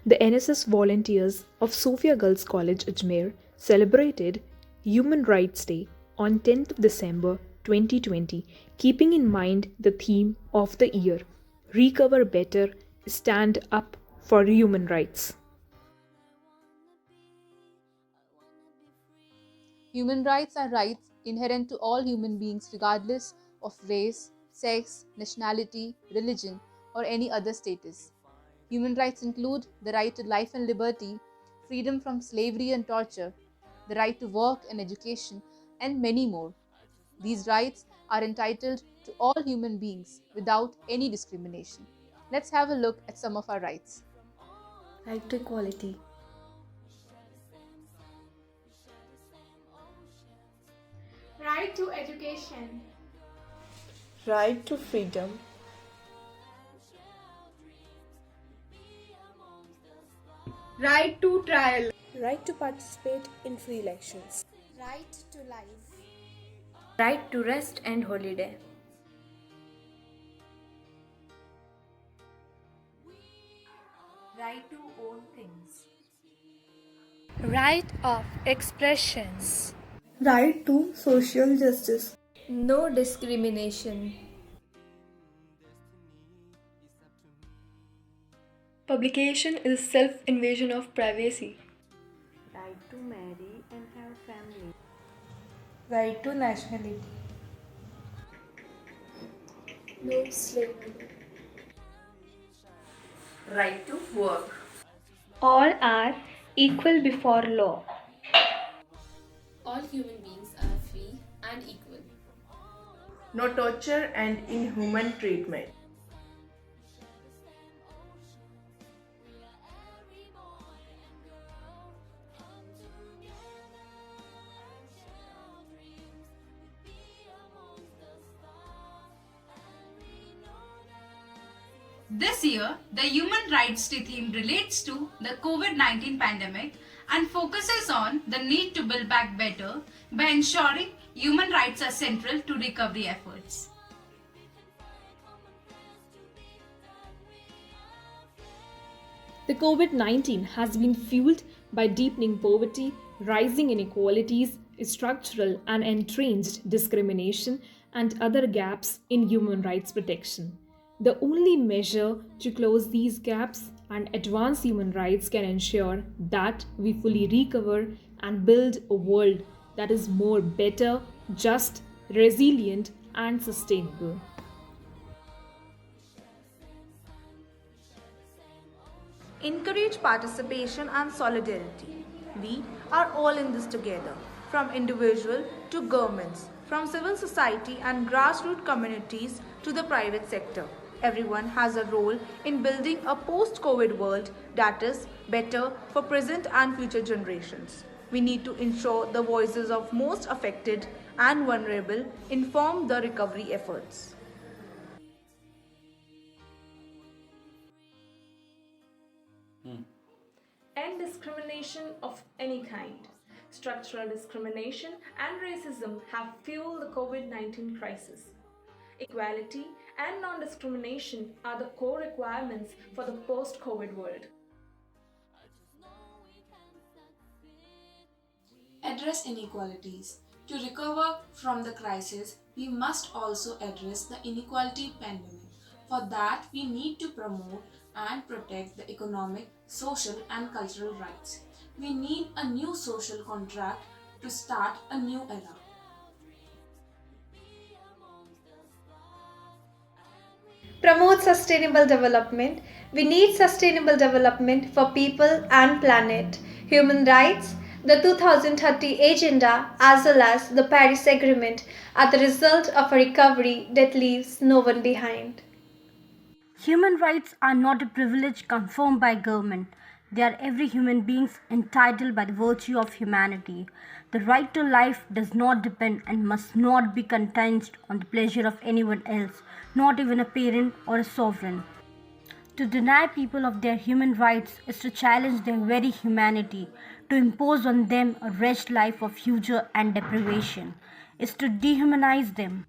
The NSS Volunteers of Sophia Girls College, Ajmer celebrated Human Rights Day on 10th December 2020, keeping in mind the theme of the year: Recover Better, Stand Up for Human Rights. Human rights are rights inherent to all human beings regardless of race, sex, nationality, religion, or any other status. Human rights include the right to life and liberty, freedom from slavery and torture, the right to work and education, and many more. These rights are entitled to all human beings without any discrimination. Let's have a look at some of our rights. Right to equality. Right to education. Right to freedom. Right to trial. Right to participate in free elections. Right to life. Right to rest and holiday. Right to own things. Right of expressions. Right to social justice. No discrimination. Publication is self-invasion of privacy. Right to marry and have family. Right to nationality. No slavery. Right to work. All are equal before law. All human beings are free and equal. No torture and inhuman treatment. This year, the Human Rights Day theme relates to the COVID-19 pandemic and focuses on the need to build back better by ensuring human rights are central to recovery efforts. The COVID-19 has been fueled by deepening poverty, rising inequalities, structural and entrenched discrimination, and other gaps in human rights protection. The only measure to close these gaps and advance human rights can ensure that we fully recover and build a world that is more better, just, resilient, and sustainable. Encourage participation and solidarity. We are all in this together, from individual to governments, from civil society and grassroots communities to the private sector. Everyone has a role in building a post-COVID world that is better for present and future generations. We need to ensure the voices of most affected and vulnerable inform the recovery efforts. End discrimination of any kind. Structural discrimination and racism have fueled the COVID-19 crisis. Equality and non-discrimination are the core requirements for the post-COVID world. Address inequalities. To recover from the crisis, we must also address the inequality pandemic. For that, we need to promote and protect the economic, social, and cultural rights. We need a new social contract to start a new era. Promote sustainable development. We need sustainable development for people and planet. Human rights, the 2030 Agenda as well as the Paris Agreement are the result of a recovery that leaves no one behind. Human rights are not a privilege conferred by government. They are every human being's entitled by the virtue of humanity. The right to life does not depend and must not be contingent on the pleasure of anyone else, not even a parent or a sovereign. To deny people of their human rights is to challenge their very humanity. To impose on them a wretched life of usure and deprivation is to dehumanize them.